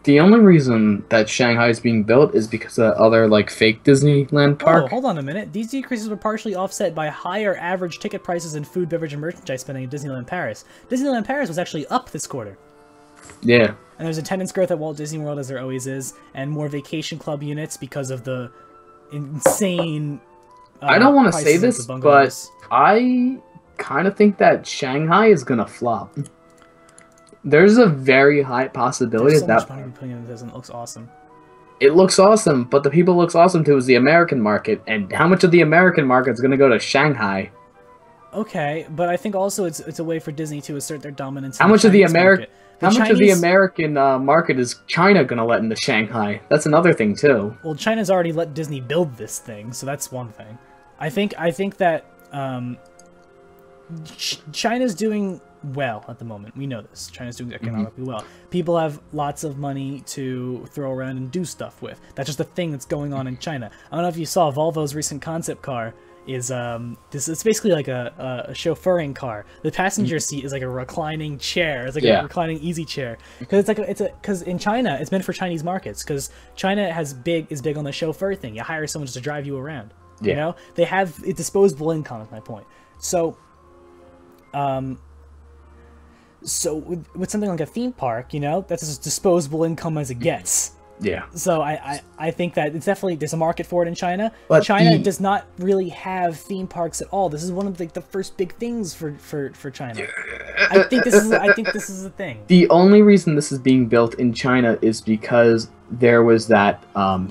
The only reason that Shanghai is being built is because of the other, like, fake Disneyland park. Oh, hold on a minute. These decreases were partially offset by higher average ticket prices and food, beverage, and merchandise spending at Disneyland Paris. Disneyland Paris was actually up this quarter. Yeah. And there's attendance growth at Walt Disney World, as there always is, and more vacation club units because of the insane I don't want to say this, but I kind of think that Shanghai is going to flop. There's a very high possibility that much money putting into this, and it looks awesome. It looks awesome, but the people it looks awesome to is the American market, and how much of the American market is going to go to Shanghai? Okay, but I think also it's a way for Disney to assert their dominance. How much of the American market is China going to let into Shanghai? That's another thing too. Well, China's already let Disney build this thing, so that's one thing. I think that China's doing well at the moment. We know this. China's doing economically well. People have lots of money to throw around and do stuff with. That's just a thing that's going on in China. I don't know if you saw Volvo's recent concept car. It's basically like a chauffeuring car. The passenger seat is like a reclining chair. It's like a reclining easy chair. Because because in China it's meant for Chinese markets. Because China is big on the chauffeur thing. You hire someone just to drive you around. Yeah. You know, they have disposable income. Is my point. So, with something like a theme park, that's as disposable income as it gets. Yeah. So I think that it's definitely, there's a market for it in China. But China does not really have theme parks at all. This is one of the first big things for China. I think this is a thing. The only reason this is being built in China is because there was that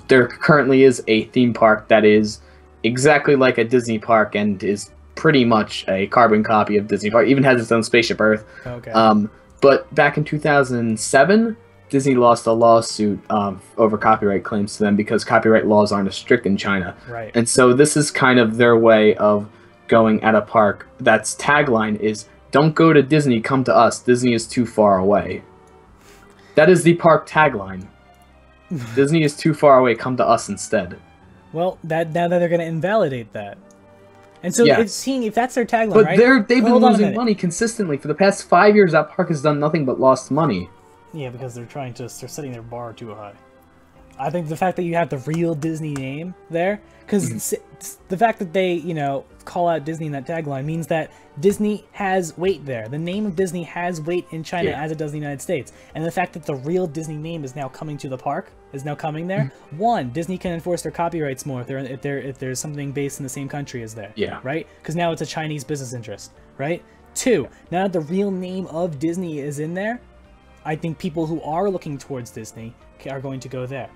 there currently is a theme park that is exactly like a Disney park and is pretty much a carbon copy of Disney Park. Even has its own Spaceship Earth. Okay. But back in 2007, Disney lost a lawsuit over copyright claims to them because copyright laws aren't as strict in China. Right. And so this is kind of their way of going at a park that's tagline is, "Don't go to Disney, come to us. Disney is too far away." That is the park tagline. Disney is too far away, come to us instead. Well, now that they're going to invalidate that. And so seeing if that's their tagline, but right? They've been losing money consistently. For the past 5 years, that park has done nothing but lost money. Yeah, because they're setting their bar too high. I think the fact that you have the real Disney name there, because the fact that they, call out Disney in that tagline means that Disney has weight there. The name of Disney has weight in China as it does in the United States. And the fact that the real Disney name is now coming to the park, is now coming there, one, Disney can enforce their copyrights more if there's something based in the same country as there. Yeah. Right? Because now it's a Chinese business interest, right? Two, now that the real name of Disney is in there, I think people who are looking towards Disney are going to go there.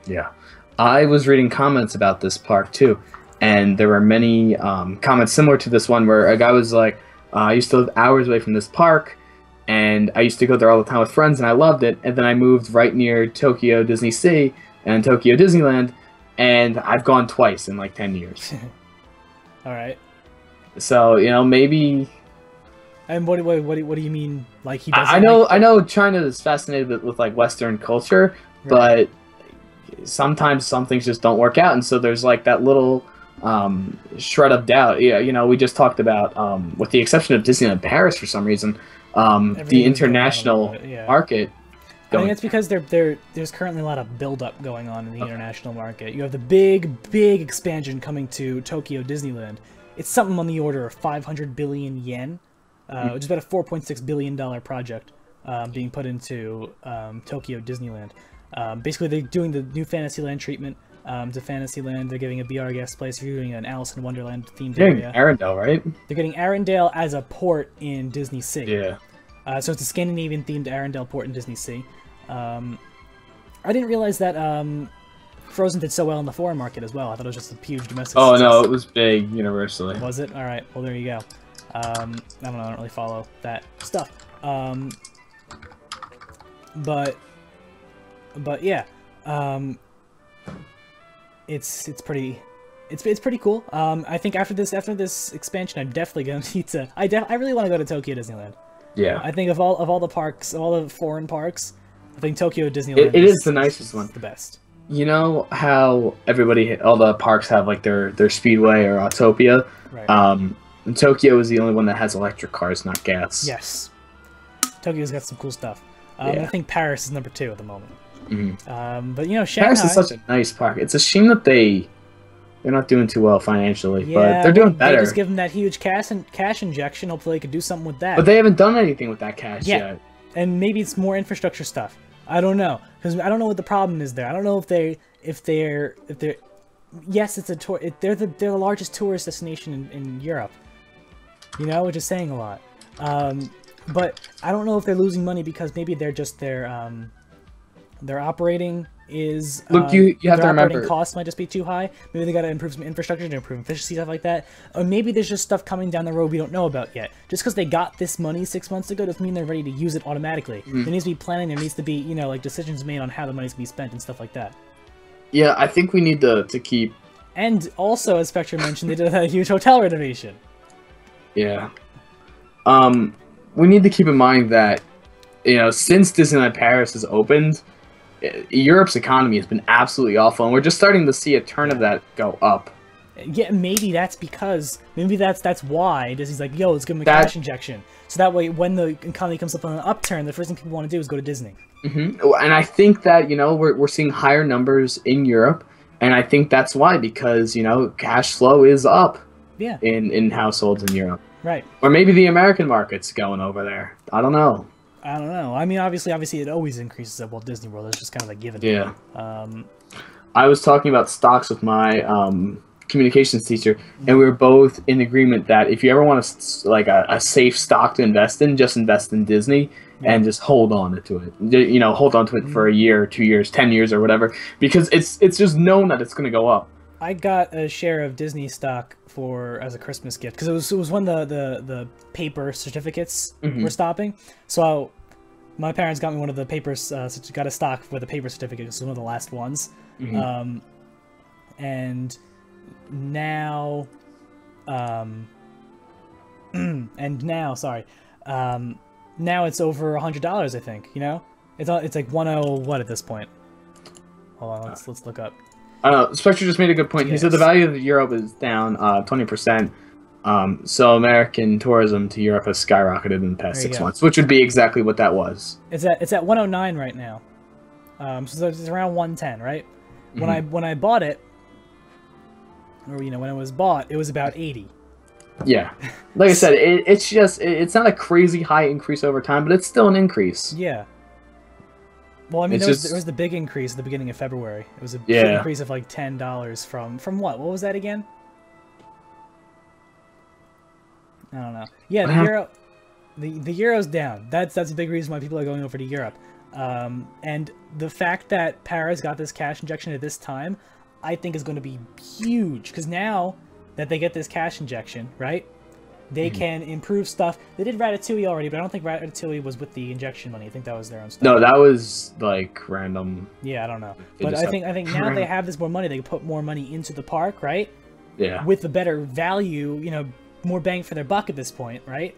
Yeah. I was reading comments about this park too, and there were many comments similar to this one where a guy was like, I used to live hours away from this park, and I used to go there all the time with friends, and I loved it, and then I moved right near Tokyo Disney Sea and Tokyo Disneyland, and I've gone twice in like 10 years. All right. So, maybe... And what do you mean? Like he doesn't? I know China is fascinated with like Western culture, but sometimes some things just don't work out, and so there's like that little shred of doubt. Yeah, we just talked about, with the exception of Disneyland Paris for some reason, the international market. I think it's because there's currently a lot of build-up going on in the international market. You have the big expansion coming to Tokyo Disneyland. It's something on the order of 500 billion yen. Which is about a $4.6 billion project being put into Tokyo Disneyland. Basically, they're doing the new Fantasyland treatment to Fantasyland. They're giving a BR guest place. They're doing an Alice in Wonderland themed area. Arendelle, right? They're getting Arendelle as a port in Disney Sea. Yeah. So it's a Scandinavian themed Arendelle port in Disney Sea. I didn't realize that Frozen did so well in the foreign market as well. I thought it was just a huge domestic success. No, it was big universally. Was it? All right. Well, there you go. I don't know. I don't really follow that stuff. But yeah. It's pretty cool. I think after this expansion, I'm definitely gonna need to. I really want to go to Tokyo Disneyland. Yeah. I think of all the parks, of all the foreign parks, I think Tokyo Disneyland. It is the nicest one. The best. You know how all the parks have like their Speedway or Autopia? Right. And Tokyo is the only one that has electric cars, not gas. Yes. Tokyo's got some cool stuff. Yeah. I think Paris is number 2 at the moment. Mm-hmm. But you know, Shanghai. Paris is such a nice park. It's a shame that they're not doing too well financially, Yeah, but they're doing better. They just give them that huge cash injection. Hopefully, they could do something with that. But they haven't done anything with that cash yet. And maybe it's more infrastructure stuff. I don't know, because I don't know what the problem is there. I don't know if they're. Yes, it's a tour. They're the largest tourist destination in Europe. You know, which is saying a lot. But I don't know if they're losing money because maybe they're just their operating is. Look, you have to remember, costs might just be too high. Maybe they got to improve some infrastructure to improve efficiency, stuff like that. Or maybe there's just stuff coming down the road we don't know about yet. Just because they got this money 6 months ago doesn't mean they're ready to use it automatically. There needs to be planning. There needs to be like decisions made on how the money's gonna be spent and stuff like that. Yeah, I think we need to keep. And also, as Spectra mentioned, they did a huge hotel renovation. Yeah. We need to keep in mind that, since Disneyland Paris has opened, Europe's economy has been absolutely awful, and we're just starting to see a turn of that go up. Yeah, maybe that's why Disney's like, yo, let's give them a cash injection. So that way, when the economy comes up on an upturn, the first thing people want to do is go to Disney. And I think that, we're seeing higher numbers in Europe, and I think that's why, because, cash flow is up in households in Europe. Right. Or maybe the American market's going over there. I don't know. I mean, obviously it always increases at Walt Disney World. It's just kind of like given. Yeah. I was talking about stocks with my communications teacher, and we were both in agreement that if you ever want a safe stock to invest in, just invest in Disney and just hold on to it. Hold on to it for a year, 2 years, 10 years, or whatever, because it's just known that it's going to go up. I got a share of Disney stock as a Christmas gift because it was when the paper certificates were stopping. So my parents got me one of the papers. Got a stock with a paper certificate. It was one of the last ones. And now, now it's over $100. I think it's like 10 what at this point. Hold on, let's look up. I don't know. Spectre just made a good point. He said the value of Europe is down 20%. So American tourism to Europe has skyrocketed in the past 6 months, which would be exactly what that was. It's at 109 right now. So it's around 110, right? When I bought it, or when it was bought, it was about 80. Yeah, like I said, it's not a crazy high increase over time, but it's still an increase. Yeah. Well, I mean, there was the big increase at the beginning of February. It was a big increase of like $10 from what? What was that again? I don't know. Yeah, the euro's down. That's a big reason why people are going over to Europe. And the fact that Paris got this cash injection at this time, I think is going to be huge, because now that they get this cash injection, right? They can improve stuff. They did Ratatouille already, but I don't think Ratatouille was with the injection money. I think that was their own stuff. No, that was like random. Yeah, I don't know. But I think now they have this more money. They can put more money into the park, right? Yeah. With a better value, more bang for their buck at this point, right?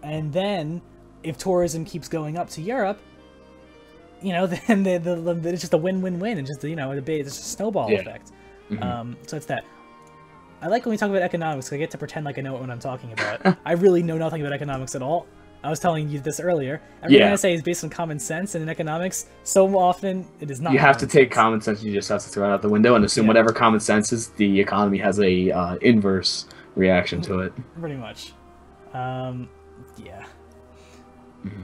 And then, if tourism keeps going up to Europe, then it's just a win-win-win. It's just it's a snowball effect. So it's that. I like when we talk about economics, because I get to pretend like I know what I'm talking about. I really know nothing about economics at all. I was telling you this earlier. Everything I say is based on common sense, and in economics, so often it is not. You have to take common sense, and you just have to throw it out the window and assume whatever common sense is, the economy has a inverse reaction to it. Pretty much. Yeah.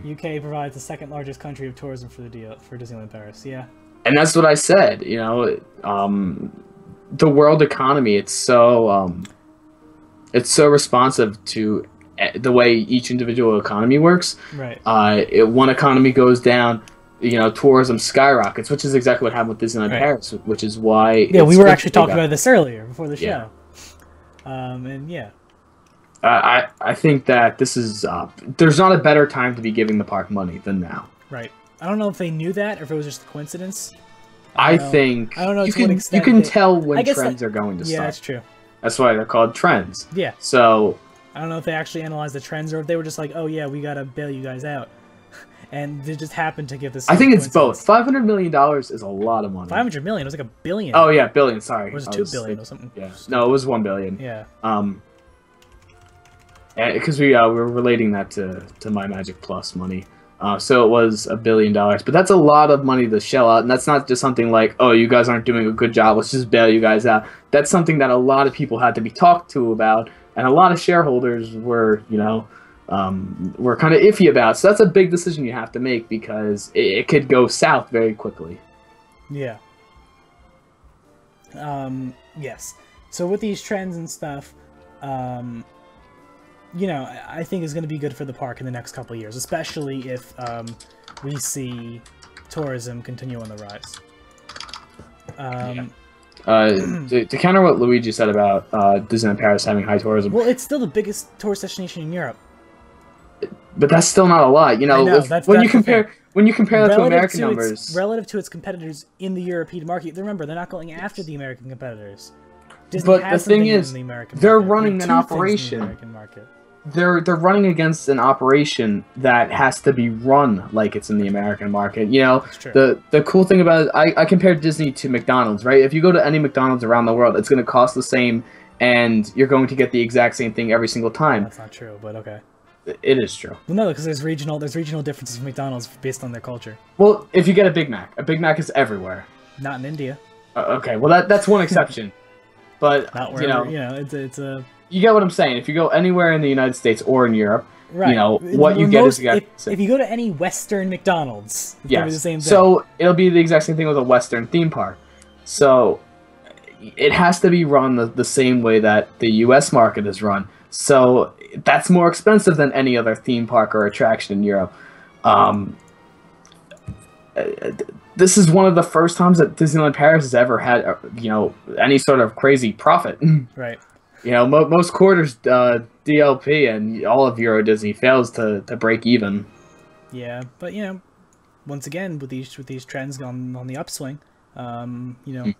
UK provides the second largest country of tourism for for Disneyland Paris. Yeah. And that's what I said. You know, the world economy. It's so responsive to the way each individual economy works. Right. One economy goes down, you know, tourism skyrockets, which is exactly what happened with Disneyland Paris, which is why. Yeah, we were actually talking about this earlier before the show. And yeah. I think that this is there's not a better time to be giving the park money than now. Right. I don't know if they knew that or if it was just a coincidence. I think I don't know. You can tell when trends are going to start. Yeah, that's true. That's why they're called trends. Yeah. So I don't know if they actually analyzed the trends or if they were just like, oh yeah, we gotta bail you guys out, and they just happened to give this. I think it's both. $500 million is a lot of money. 500 million. It was like $1 billion. Oh yeah, billion. Sorry. Or was it $2 billion or something? Yeah. No, it was $1 billion. Yeah. Because we were relating that to My Magic Plus money. So it was $1 billion, but that's a lot of money to shell out, and that's not just something like, oh, you guys aren't doing a good job, let's just bail you guys out. That's something that a lot of people had to be talked to about, and a lot of shareholders were, you know, were kind of iffy about. So that's a big decision you have to make because it could go south very quickly. Yeah. Yes. So with these trends and stuff, you know, I think is going to be good for the park in the next couple of years, especially if we see tourism continue on the rise. To counter what Luigi said about Disneyland Paris having high tourism, well, it's still the biggest tourist destination in Europe. But that's still not a lot, you know. When you compare that to American numbers, relative to its competitors in the European market, remember they're not going after the American competitors. Disney but has the thing is, in the they're market. running an operation. They're running against an operation that has to be run like it's in the American market. You know, the cool thing about it, I compared Disney to McDonald's, right? If you go to any McDonald's around the world, it's going to cost the same, and you're going to get the exact same thing every single time. That's not true, but okay. It is true. Well, no, because there's regional differences with McDonald's based on their culture. Well, if you get a Big Mac is everywhere. Not in India. Okay, well that's one exception. But not wherever, you know, it's a. You get what I'm saying. If you go anywhere in the United States or in Europe, right. You know what you get is if you go to any Western McDonald's, it's gonna be the same thing. So it'll be the exact same thing with a Western theme park. So it has to be run the same way that the U.S. market is run. So that's more expensive than any other theme park or attraction in Europe. This is one of the first times that Disneyland Paris has ever had, you know, any sort of crazy profit. Right. You know, most quarters, DLP and all of Euro Disney fails to break even. Yeah, but you know, once again with these trends on the upswing, you know,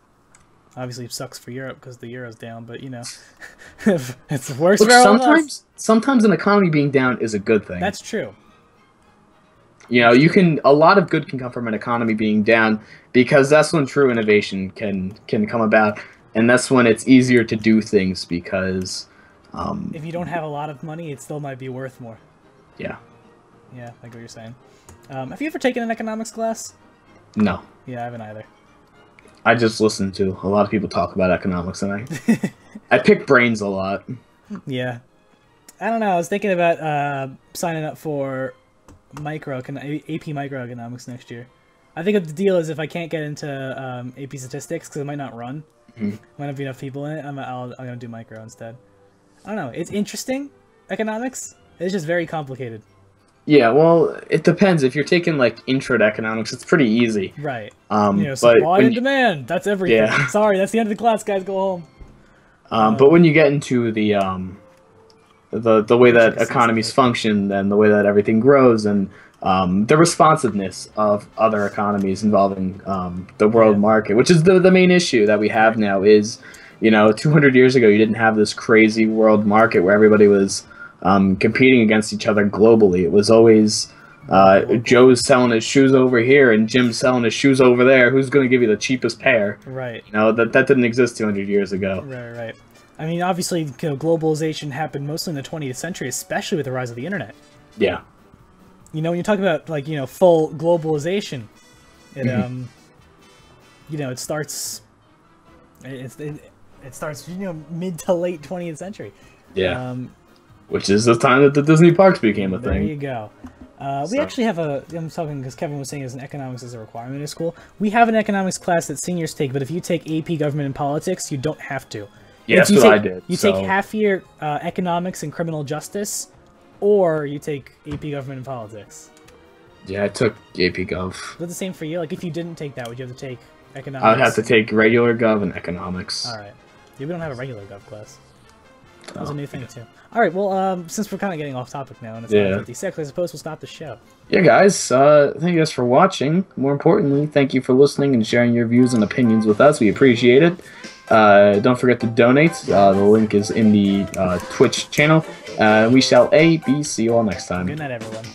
obviously it sucks for Europe because the euro's down, but you know, it's worse for all of us. Sometimes an economy being down is a good thing. That's true. You know, a lot of good can come from an economy being down because that's when true innovation can come about. And that's when it's easier to do things because... if you don't have a lot of money, it still might be worth more. Yeah. Yeah, I get what you're saying. Have you ever taken an economics class? No. Yeah, I haven't either. I just listen to a lot of people talk about economics, and I pick brains a lot. Yeah. I don't know, I was thinking about signing up for AP microeconomics next year. I think the deal is if I can't get into AP statistics, because it might not run, might not be enough people in it, I'm gonna do micro instead. I don't know. It's interesting, economics. It's just very complicated. Yeah, well, it depends. If you're taking like intro to economics, it's pretty easy. Right. You know, supply and demand. That's everything. Yeah. Sorry, that's the end of the class, guys. Go home. But when you get into the way that economies function and the way that everything grows and the responsiveness of other economies involving the world market, which is the main issue that we have now is, you know, 200 years ago, you didn't have this crazy world market where everybody was competing against each other globally. It was always Joe's selling his shoes over here and Jim's selling his shoes over there. Who's going to give you the cheapest pair? Right. You know, that didn't exist 200 years ago. Right. I mean, obviously, you know, globalization happened mostly in the 20th century, especially with the rise of the internet. Yeah. You know, when you talk about, like, you know, full globalization, it, you know, it starts, you know, mid to late 20th century. Yeah. Which is the time that the Disney parks became a thing. There you go. We actually have I'm talking because Kevin was saying economics is a requirement in school. We have an economics class that seniors take, but if you take AP Government and Politics, you don't have to. Yeah, that's what I did. You take half year economics and criminal justice, or you take AP Government and Politics. Yeah, I took AP Gov. But the same for you? Like, if you didn't take that, would you have to take economics? I would have to take regular Gov and economics. Alright. Yeah, we don't have a regular Gov class. That was a new thing, too. Alright, well, since we're kind of getting off topic now, and it's 9:56, I suppose we'll stop the show. Yeah, guys, thank you guys for watching. More importantly, thank you for listening and sharing your views and opinions with us. We appreciate it. Don't forget to donate. The link is in the Twitch channel. We shall see you all next time. Good night, everyone.